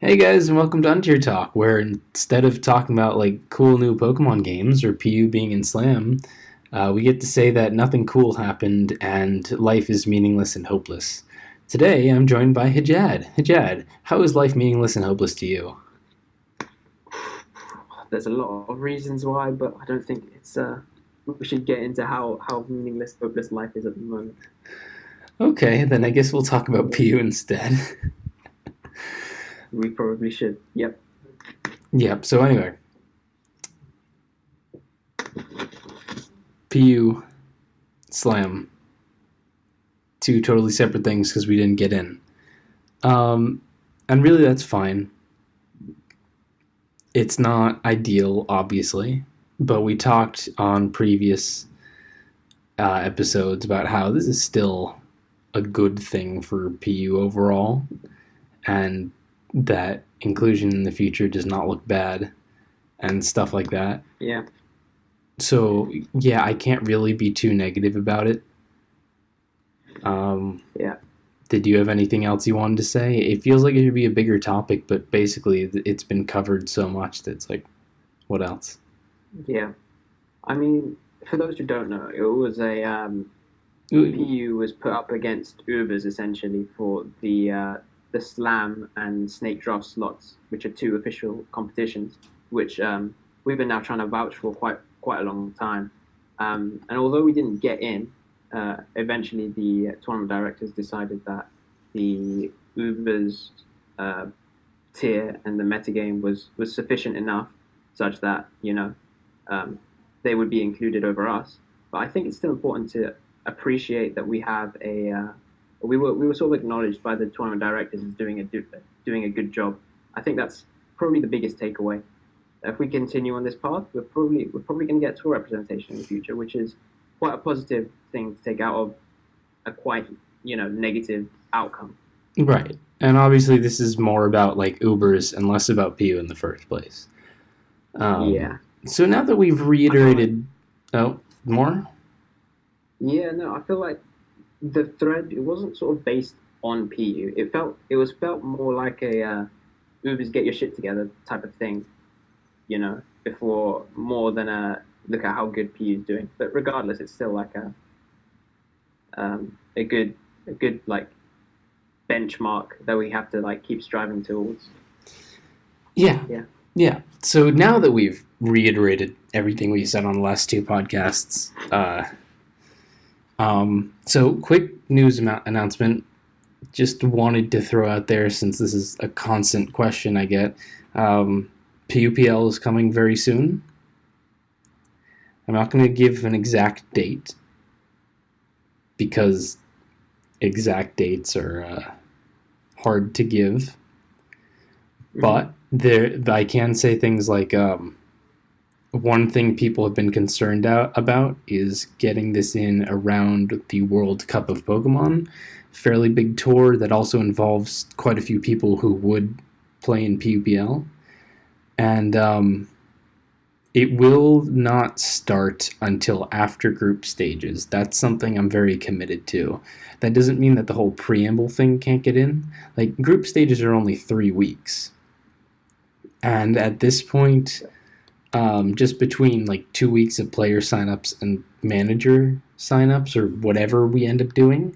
Hey guys, and welcome to Untier Talk, where instead of talking about like cool new Pokemon games or PU being in Slam, we get to say that nothing cool happened and life is meaningless and hopeless. Today, I'm joined by Hijad. Hijad, how is life meaningless and hopeless to you? There's a lot of reasons why, but I don't think it's we should get into how meaningless, hopeless life is at the moment. Okay, then I guess we'll talk about PU instead. We probably should. Yep. Yep, so anyway, PU, Slam, two totally separate things because we didn't get in. And really that's fine. It's not ideal, obviously, but we talked on previous episodes about how this is still a good thing for PU overall, and that inclusion in the future does not look bad, and stuff like that. Yeah. So, yeah, I can't really be too negative about it. Yeah. Did you have anything else you wanted to say? It feels like it should be a bigger topic, but basically it's been covered so much that it's like, what else? Yeah. I mean, for those who don't know, it was a Ooh, PU was put up against Ubers essentially for the Slam and Snake Draft slots, which are two official competitions, which we've been now trying to vouch for quite a long time. And although we didn't get in, eventually the tournament directors decided that the Ubers tier and the metagame was sufficient enough, such that they would be included over us. But I think it's still important to appreciate that we have a we were sort of acknowledged by the tournament directors as doing a good job. I think that's probably the biggest takeaway. If we continue on this path, we're probably going to get tour representation in the future, which is quite a positive thing to take out of a quite negative outcome. right. And obviously, this is more about like Ubers and less about PU in the first place. Yeah, So now that we've I feel like reiterated, oh, more? yeah, no, I feel like the thread it wasn't sort of based on PU. It was felt more like a Ubers get your shit together type of thing, before more than a look at how good PU is doing. But regardless, it's still like a good like benchmark that we have to like keep striving towards. Yeah, Yeah. yeah. So now that we've reiterated everything we said on the last two podcasts, so quick news announcement. Just wanted to throw out there since this is a constant question I get. PUPL is coming very soon. I'm not going to give an exact date because exact dates are hard to give. Hmm. But I can say things like one thing people have been concerned about is getting this in around the World Cup of Pokemon. Fairly big tour that also involves quite a few people who would play in PUPL. And it will not start until after group stages. That's something I'm very committed to. That doesn't mean that the whole preamble thing can't get in. Like, group stages are only 3 weeks. And at this point, just between like 2 weeks of player signups and manager signups or whatever we end up doing,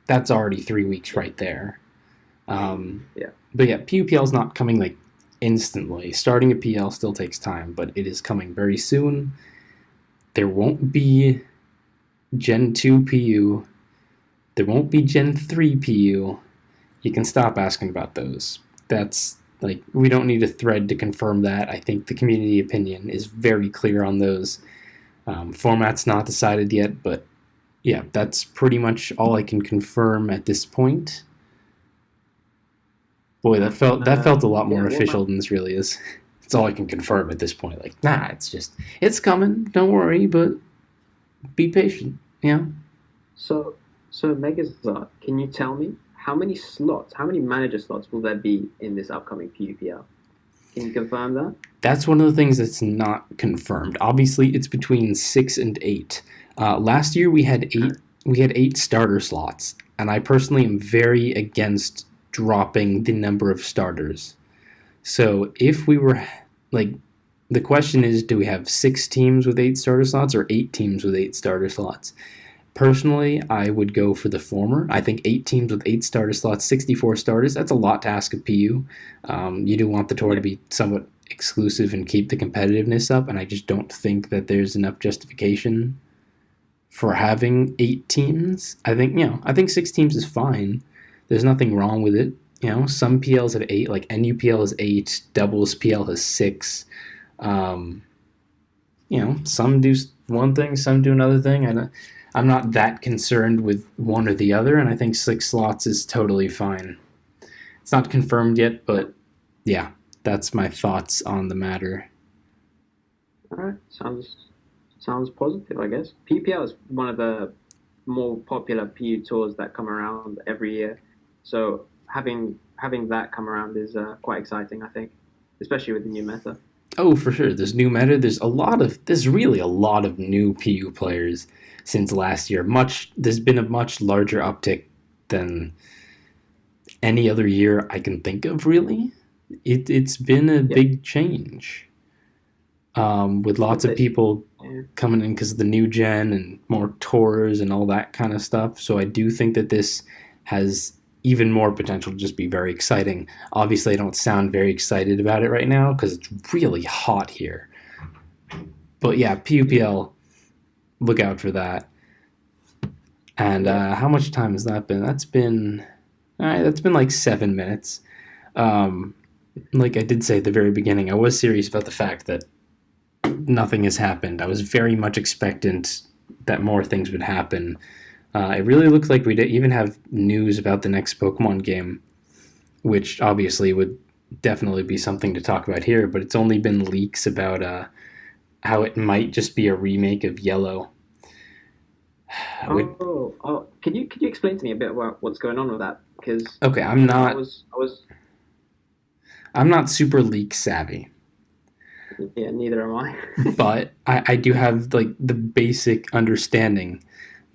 that's already 3 weeks right there. Yeah. But yeah, PUPL is not coming like instantly. Starting a PL still takes time, but it is coming very soon. There won't be Gen 2 PU. There won't be Gen 3 PU. You can stop asking about those. That's like, we don't need a thread to confirm that. I think the community opinion is very clear on those. Format's not decided yet, but yeah, that's pretty much all I can confirm at this point. Boy, that felt a lot Yeah. more What official about than this really is. It's all I can confirm at this point. Like, nah, it's coming. Don't worry, but be patient. Yeah. so Megazord? Can you tell me how many manager slots will there be in this upcoming PUPL? Can you confirm that? That's one of the things that's not confirmed. Obviously, it's between 6 and 8. Last year we had eight. Okay. We had 8 starter slots, and I personally am very against dropping the number of starters. So if we were like, the question is, do we have 6 teams with 8 starter slots or 8 teams with 8 starter slots? Personally, I would go for the former. I think 8 teams with 8 starter slots, 64 starters, that's a lot to ask of PU. You do want the tour to Yeah. be somewhat exclusive and keep the competitiveness up, and I just don't think that there's enough justification for having 8 teams. I think 6 teams is fine. There's nothing wrong with it. Some PLs have 8, like NUPL has 8, doubles PL has 6. Um, some do one thing, some do another thing. I'm not that concerned with one or the other, and I think 6 slots is totally fine. It's not confirmed yet, but yeah, that's my thoughts on the matter. All right. Sounds positive, I guess. PPL is one of the more popular PU tours that come around every year. So having that come around is quite exciting, I think, especially with the new meta. Oh, for sure. There's new meta. There's really a lot of new PU players since last year. There's been a much larger uptick than any other year I can think of. Really, it's been a Yeah, big change. With lots with of this. people Yeah. coming in because of the new gen and more tours and all that kind of stuff. So I do think that this has even more potential to just be very exciting. Obviously, I don't sound very excited about it right now because it's really hot here. But yeah, PUPL, look out for that. And Yeah. how much time has that been? That's been like 7 minutes. Um, like I did say at the very beginning, I was serious about the fact that nothing has happened. I was very much expectant that more things would happen. It really looks like we even have news about the next Pokemon game, which obviously would definitely be something to talk about here, but it's only been leaks about how it might just be a remake of Yellow. Oh, could you explain to me a bit about what's going on with that? Because Okay, I'm not super leak savvy, yeah, neither am I. but I do have like the basic understanding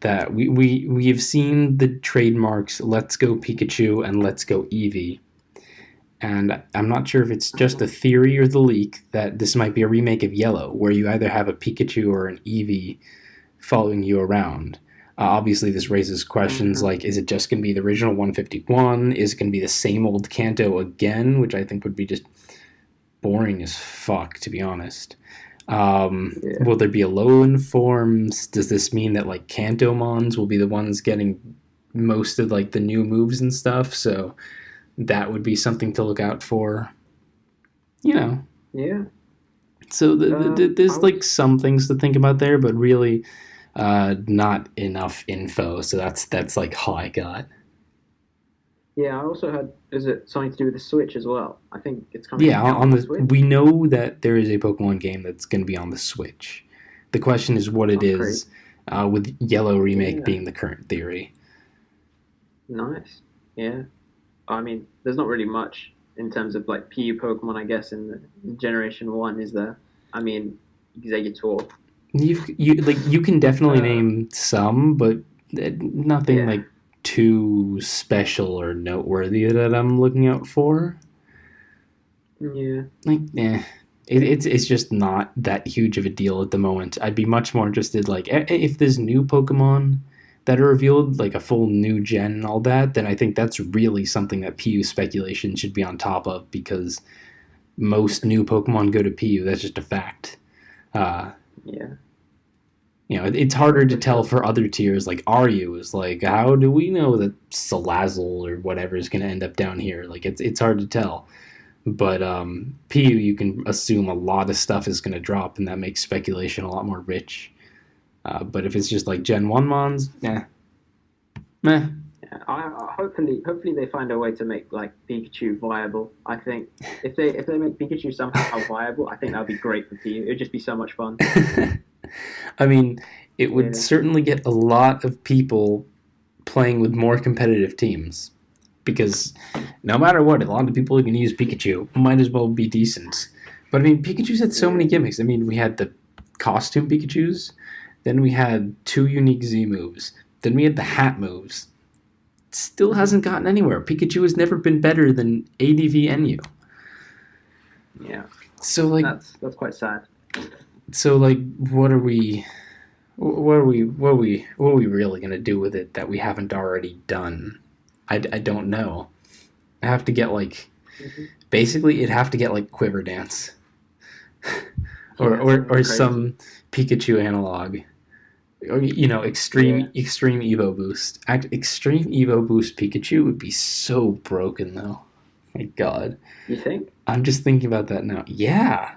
that we've seen the trademarks Let's Go Pikachu and Let's Go Eevee. And I'm not sure if it's just a theory or the leak that this might be a remake of Yellow, where you either have a Pikachu or an Eevee following you around. Obviously, this raises questions Mhm. like, is it just going to be the original 151? Is it going to be the same old Kanto again? Which I think would be just boring as fuck, to be honest. Yeah. Will there be Alolan forms? Does this mean that like Kantomons will be the ones getting most of like the new moves and stuff? So that would be something to look out for. You know, Yeah. so I there's like was. some things to think about there, but really not enough info. So that's like all I got. Yeah, I also had. Is it something to do with the Switch as well? I think it's Yeah, coming out on on the the Switch. we know that there is a Pokemon game that's going to be on the Switch. The question is what it Oh, great. is, with Yellow remake Yeah. being the current theory. Nice. Yeah. I mean, there's not really much in terms of like PU Pokemon, I guess, in the Generation One, is there? I mean, Exeggutor. You can definitely Uh, name some, but nothing yeah. like too special or noteworthy that I'm looking out for. Yeah. Like, it's just not that huge of a deal at the moment. I'd be much more interested, like, if there's new Pokemon that are revealed, like a full new gen and all that, then I think that's really something that PU speculation should be on top of because most new Pokemon go to PU. That's just a fact. Uh, Yeah. it's harder to For tell sure. for other tiers. Like Aryu is like, how do we know that Salazzle or whatever is going to end up down here? Like, it's hard to tell. But PU, you can assume a lot of stuff is going to drop, and that makes speculation a lot more rich. But if it's just like Gen 1 Mons, meh. Yeah. Hopefully they find a way to make like Pikachu viable. I think if they make Pikachu somehow viable, I think that would be great for PU. It would just be so much fun. I mean, it would Yeah. certainly get a lot of people playing with more competitive teams because no matter what, a lot of people who can use Pikachu might as well be decent. But I mean, Pikachu's had so many Yeah. gimmicks. I mean, we had the costume Pikachu's, then we had 2 unique Z moves, then we had the hat moves. Still hasn't gotten anywhere. Pikachu has never been better than ADV NU. Yeah, So like, that's quite sad. what are we? What are we really gonna do with it that we haven't already done? I don't know. I have to get like Mm-hmm. basically it'd have to get like Quiver Dance Yeah, or something crazy. some Pikachu analog. Or Yeah, extreme Evo boost. Extreme Evo boost Pikachu would be so broken though. My God, you think I'm just thinking about that now. Yeah.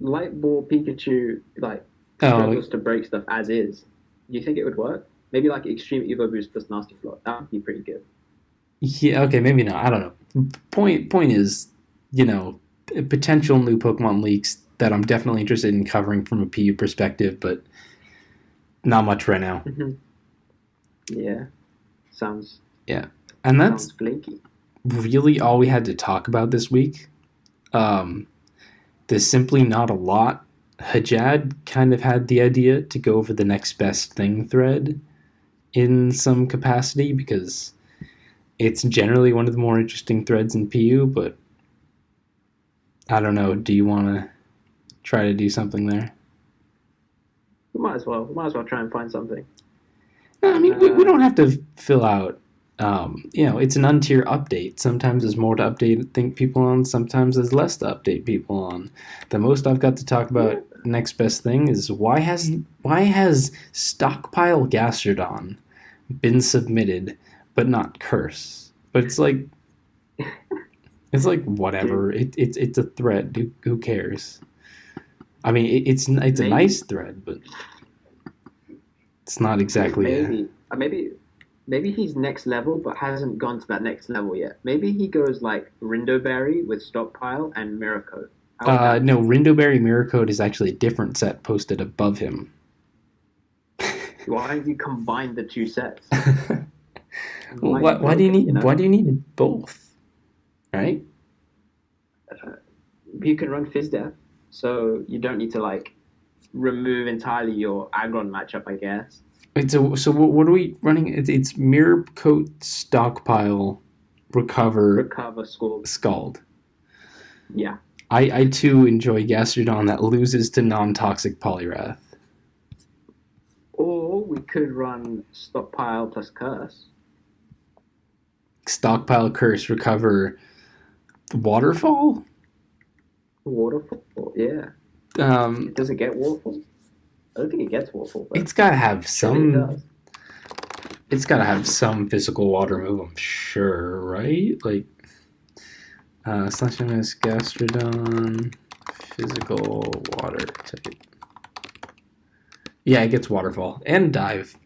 light ball Pikachu like Oh, struggles to break stuff as is? Do you think it would work? Maybe like Extreme Evo Boost plus Nasty Float. That would be pretty good. yeah. Okay, maybe not. I don't know. Point is, you know, potential new Pokemon leaks that I'm definitely interested in covering from a PU perspective, but not much right now. Hmm. Yeah, sounds Yeah, and that's sounds flaky. really all we had to talk about this week. Um, there's simply not a lot. Hajad kind of had the idea to go over the next best thing thread in some capacity because it's generally one of the more interesting threads in PU, but I don't know. Do you want to try to do something there? We might as well. We might as well try and find something. No, I mean, we Uh, don't have to fill out. It's an untier update. Sometimes there's more to update think people on. Sometimes there's less to update people on. The most I've got to talk yeah, about next best thing is why has stockpile Gastrodon been submitted but not curse? But it's like whatever. dude. It's a thread. Who cares? I mean, it's a Maybe, nice thread, but it's not exactly a. maybe he's next level, but hasn't gone to that next level yet. Maybe he goes like Rindoberry with Stockpile and Miracle. How would that No, be? Rindoberry Mirror Code is actually a different set posted above him. Why don't you combine the two sets? It Well, might be why do you broken, you need know? both? Right? Uh, you can run Fizz Death, so you don't need to like remove entirely your Aggron matchup, I guess. Wait, so what are we running? It's Mirror Coat Stockpile Recover Recover score. Scald. Yeah. I too enjoy Gastrodon that loses to non-toxic Polyrath. Or we could run Stockpile plus Curse. Stockpile Curse Recover Waterfall. Waterfall. Yeah. Um, Does it get Waterfall? I don't think it gets Waterfall, but it's gotta have surely it some. does. It's gotta have some physical water move. I'm sure, right? Like slash MS Gastrodon physical water type. Yeah, it gets waterfall and dive.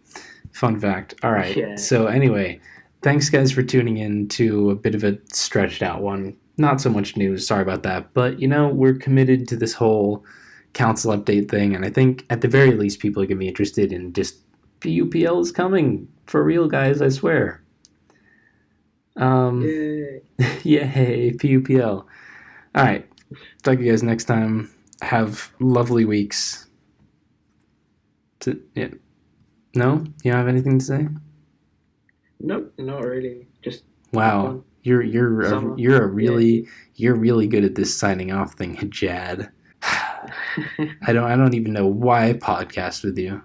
Fun fact. All right. Yeah. So anyway, thanks guys for tuning in to a bit of a stretched out one. Not so much news. Sorry about that. But we're committed to this whole council update thing, and I think at the very least people are gonna be interested in just PUPL is coming for real, guys. I swear. Um, Yay. yay, PUPL. All right. Talk to you guys next time. Have lovely weeks. Yeah. No, you don't have anything to say? Nope, not really. Just have Wow, fun. Summer. Yay. you're really good at this signing off thing, Jad. I don't even know why I podcast with you.